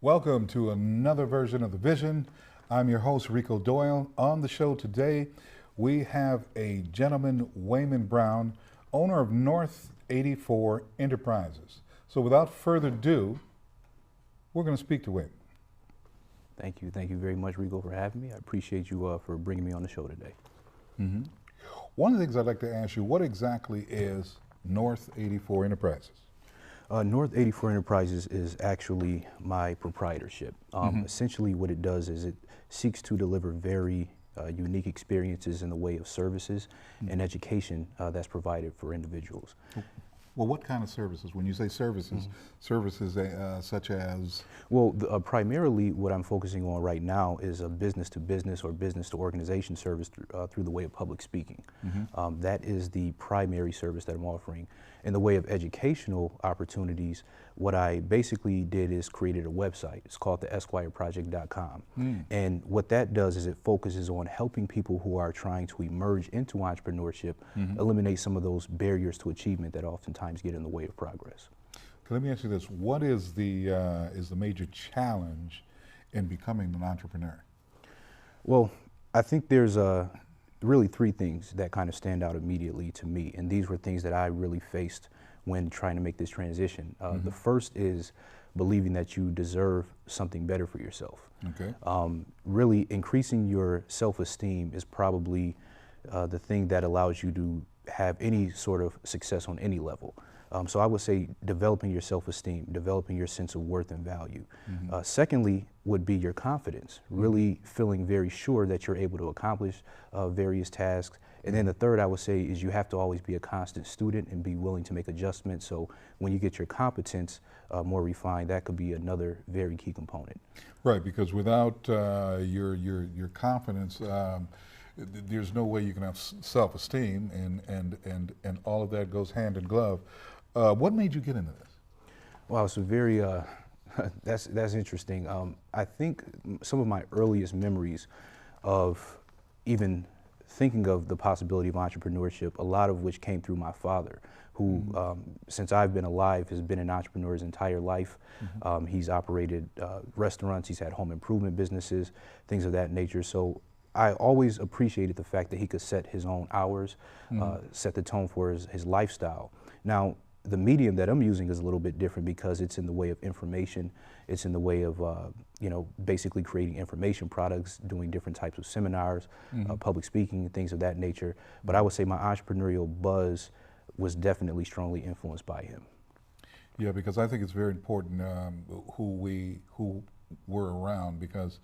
Welcome to another version of The Vision. I'm your host, Rico Doyle. On the show today, we have a gentleman, Waymon Brown, owner of North 84 Enterprises. So without further ado, we're going to speak to Waymon. Thank you. Thank you very much, Rico, for having me. I appreciate you for bringing me on the show today. Mm-hmm. One of the things I'd like to ask you, what exactly is North 84 Enterprises? North 84 Enterprises is actually my proprietorship. Essentially what it does is it seeks to deliver very unique experiences in the way of services and education that's provided for individuals. Well, what kind of services? When you say services, services such as? Well, primarily what I'm focusing on right now is a business-to-business or business-to-organization service through the way of public speaking. That is the primary service that I'm offering. In the way of educational opportunities, what I basically did is created a website. It's called the esquireproject.com. And what that does is it focuses on helping people who are trying to emerge into entrepreneurship, eliminate some of those barriers to achievement that oftentimes get in the way of progress. Let me ask you this: what is the major challenge in becoming an entrepreneur? Well, I think there's really three things that kind of stand out immediately to me, and these were things that I really faced when trying to make this transition. The first is believing that you deserve something better for yourself. Okay. Really increasing your self-esteem is probably the thing that allows you to have any sort of success on any level. So I would say developing your self-esteem, developing your sense of worth and value. Secondly would be your confidence, really feeling very sure that you're able to accomplish various tasks. And then the third I would say is you have to always be a constant student and be willing to make adjustments. So when you get your competence more refined, that could be another very key component. Right, because without your confidence, there's no way you can have self-esteem, and all of that goes hand in glove. What made you get into this? Wow, it's a very, that's interesting. I think some of my earliest memories of even thinking of the possibility of entrepreneurship, a lot of which came through my father, who, since I've been alive, has been an entrepreneur his entire life. He's operated restaurants, he's had home improvement businesses, things of that nature. So I always appreciated the fact that he could set his own hours, set the tone for his lifestyle. Now, the medium that I'm using is a little bit different because it's in the way of information. It's in the way of, basically creating information products, doing different types of seminars, public speaking, things of that nature. But I would say my entrepreneurial buzz was definitely strongly influenced by him. Yeah, because I think it's very important who we're around, because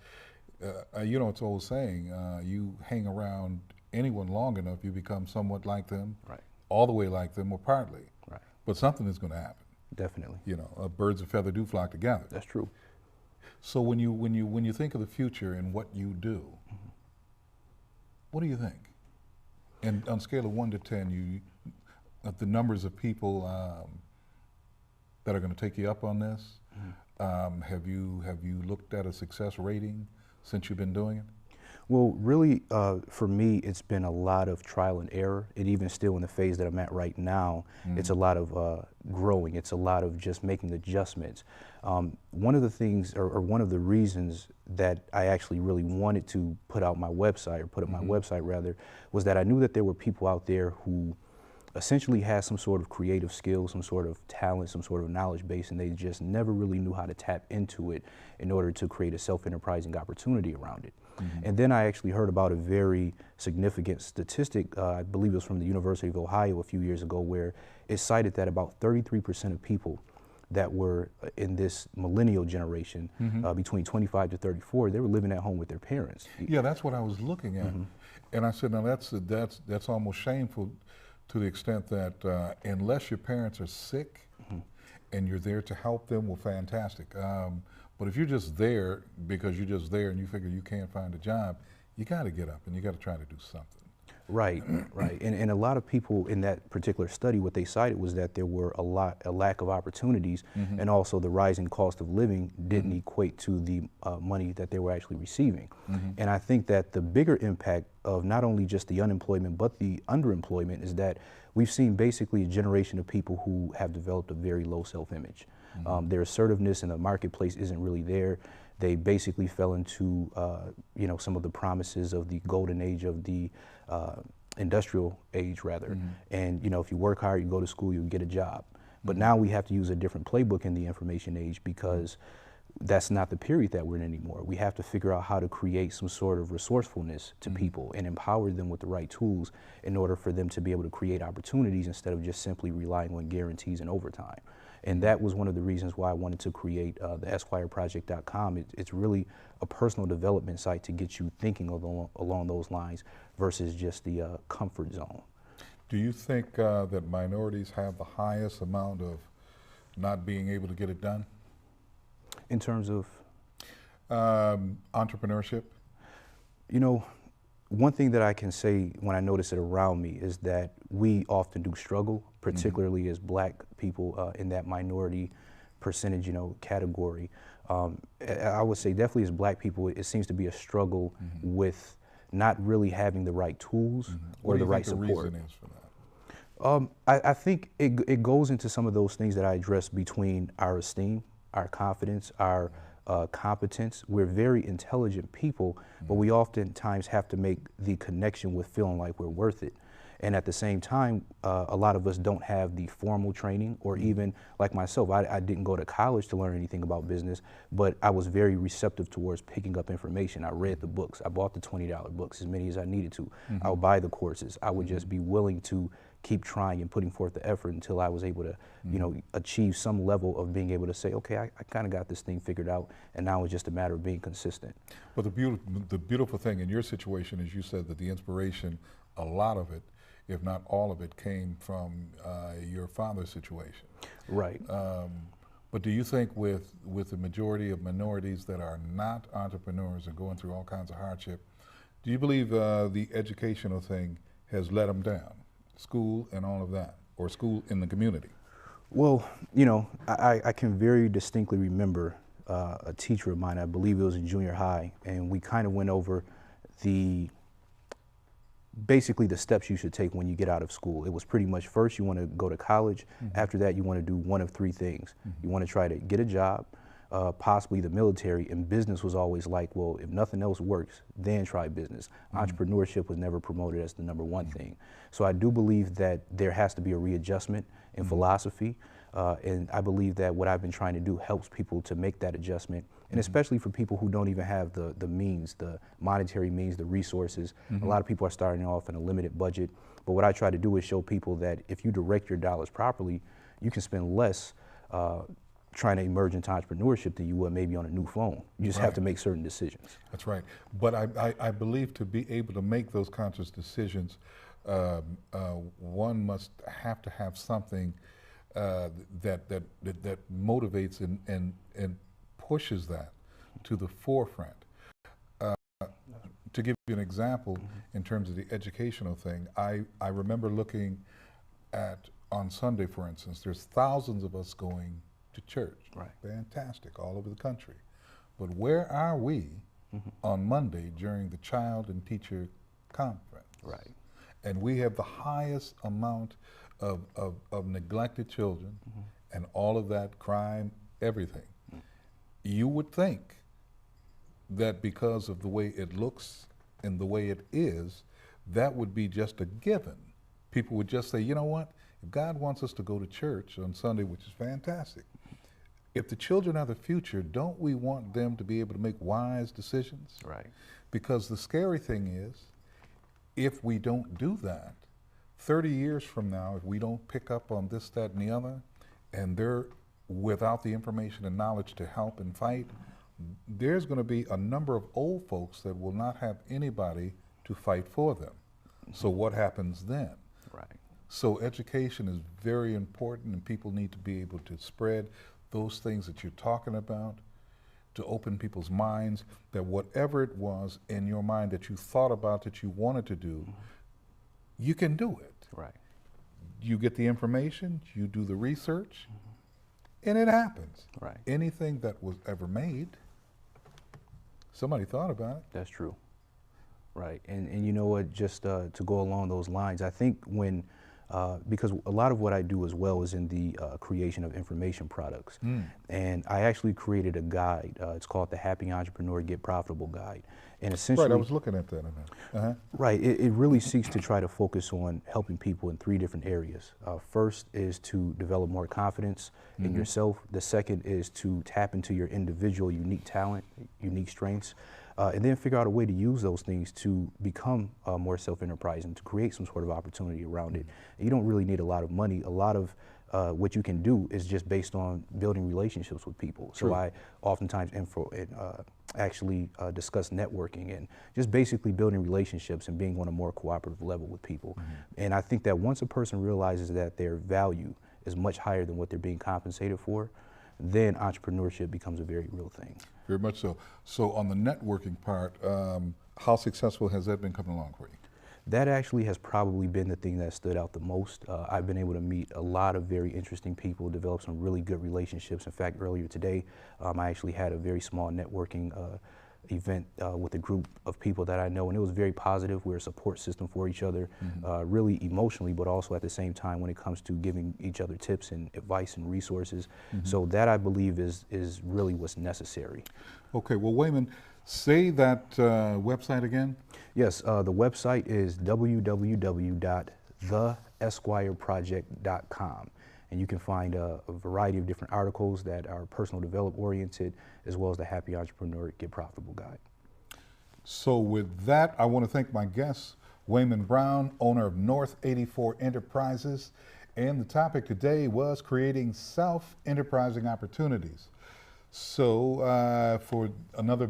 it's an old saying, you hang around anyone long enough, you become somewhat like them, right, all the way like them, or partly. Right. But something is going to happen. Definitely. Birds of feather do flock together. That's true. So when you think of the future and what you do, what do you think? And on a scale of 1 to 10, the numbers of people that are going to take you up on this, have you looked at a success rating since you've been doing it? Well, really, for me, it's been a lot of trial and error. And even still in the phase that I'm at right now, it's a lot of growing. It's a lot of just making adjustments. One of the things, or one of the reasons that I actually really wanted to put out my website, or put up my website rather, was that I knew that there were people out there who essentially had some sort of creative skill, some sort of talent, some sort of knowledge base, and they just never really knew how to tap into it in order to create a self-enterprising opportunity around it. And then I actually heard about a very significant statistic, I believe it was from the University of Ohio a few years ago, where it cited that about 33% of people that were in this millennial generation, between 25 to 34, they were living at home with their parents. Yeah, that's what I was looking at. And I said, now that's almost shameful, to the extent that unless your parents are sick and you're there to help them, well, fantastic. But if you're just there because you're just there and you figure you can't find a job, you got to get up and you got to try to do something. Right, right. And a lot of people in that particular study, what they cited was that there were a lack of opportunities, and also the rising cost of living didn't equate to the money that they were actually receiving. And I think that the bigger impact of not only just the unemployment, but the underemployment is that we've seen basically a generation of people who have developed a very low self-image. Their assertiveness in the marketplace isn't really there. They basically fell into, you know, some of the promises of the golden age of the industrial age, rather. And, you know, if you work hard, you go to school, you get a job. But now we have to use a different playbook in the information age, because that's not the period that we're in anymore. We have to figure out how to create some sort of resourcefulness to people and empower them with the right tools in order for them to be able to create opportunities instead of just simply relying on guarantees and overtime. And that was one of the reasons why I wanted to create the EsquireProject.com. It's really a personal development site to get you thinking along those lines versus just the comfort zone. Do you think that minorities have the highest amount of not being able to get it done? In terms of? Entrepreneurship? You know, one thing that I can say when I notice it around me is that we often do struggle, particularly as black people in that minority percentage, you know, category. I would say definitely as black people, it seems to be a struggle with not really having the right tools or the right support. What do you think the reason is for that? I think it goes into some of those things that I addressed between our esteem, our confidence, our competence. We're very intelligent people, but we oftentimes have to make the connection with feeling like we're worth it. And at the same time, a lot of us don't have the formal training, or even like myself, I didn't go to college to learn anything about business, but I was very receptive towards picking up information. I read the books. I bought the $20 books, as many as I needed to. I would buy the courses. I would just be willing to keep trying and putting forth the effort until I was able to, you know, achieve some level of being able to say, okay, I kind of got this thing figured out, and now it's just a matter of being consistent. But the beautiful thing in your situation is you said that the inspiration, a lot of it, if not all of it, came from your father's situation. Right. But do you think with the majority of minorities that are not entrepreneurs and going through all kinds of hardship, do you believe the educational thing has let them down? School and all of that, or school in the community? Well, you know, I can very distinctly remember a teacher of mine, I believe it was in junior high, and we kind of went over basically the steps you should take when you get out of school. It was pretty much, first you want to go to college. After that, you want to do one of three things. You want to try to get a job, possibly the military, and business was always like, well, if nothing else works, then try business. Entrepreneurship was never promoted as the #1 thing. So I do believe that there has to be a readjustment in philosophy, and I believe that what I've been trying to do helps people to make that adjustment, and especially for people who don't even have the means, the monetary means, the resources. A lot of people are starting off in a limited budget, but what I try to do is show people that if you direct your dollars properly, you can spend less trying to emerge into entrepreneurship than you would maybe on a new phone. You just have to make certain decisions. That's right. But I believe to be able to make those conscious decisions, one must have to have something that motivates and pushes that to the forefront. To give you an example, in terms of the educational thing, I remember looking at, on Sunday, for instance, there's thousands of us going to church. Right. Fantastic, all over the country. But where are we on Monday during the child and teacher conference? Right. And we have the highest amount of neglected children and all of that crime, everything. You would think that because of the way it looks and the way it is, that would be just a given. People would just say, you know what, if God wants us to go to church on Sunday, which is fantastic, if the children are the future, don't we want them to be able to make wise decisions? Right. Because the scary thing is, if we don't do that, 30 years from now, if we don't pick up on this, that, and the other, and they're without the information and knowledge to help and fight, there's going to be a number of old folks that will not have anybody to fight for them. So what happens then? Right. So education is very important, and people need to be able to spread those things that you're talking about, to open people's minds, that whatever it was in your mind that you thought about that you wanted to do, you can do it. Right. You get the information, you do the research, and it happens. Right. Anything that was ever made, somebody thought about it. That's true. Right. And you know what, just to go along those lines, I think when because a lot of what I do as well is in the creation of information products. And I actually created a guide. It's called the Happy Entrepreneur Get Profitable Guide. And essentially, Right, I was looking at that. right, it really seeks to try to focus on helping people in 3 different areas. First is to develop more confidence in yourself. The second is to tap into your individual unique talent, unique strengths, and then figure out a way to use those things to become more self-enterprising, to create some sort of opportunity around it. You don't really need a lot of money. A lot of what you can do is just based on building relationships with people. True. So I oftentimes actually discuss networking and just basically building relationships and being on a more cooperative level with people. And I think that once a person realizes that their value is much higher than what they're being compensated for, then entrepreneurship becomes a very real thing. Very much so. So on the networking part, how successful has that been coming along for you? That actually has probably been the thing that stood out the most. I've been able to meet a lot of very interesting people, develop some really good relationships. In fact, earlier today, I actually had a very small networking event with a group of people that I know, and it was very positive. We're a support system for each other, really emotionally, but also at the same time when it comes to giving each other tips and advice and resources. So that, I believe, is really what's necessary. Okay, well, Waymon, say that website again. Yes, the website is www.theesquireproject.com. And you can find a variety of different articles that are personal development oriented, as well as the Happy Entrepreneur Get Profitable Guide. So with that, I want to thank my guest, Waymon Brown, owner of North 84 Enterprises. And the topic today was creating self-enterprising opportunities. So for another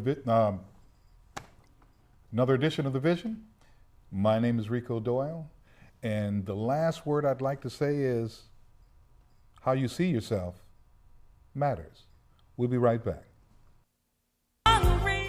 edition of The Vision, my name is Rico Doyle. And the last word I'd like to say is, how you see yourself matters. We'll be right back.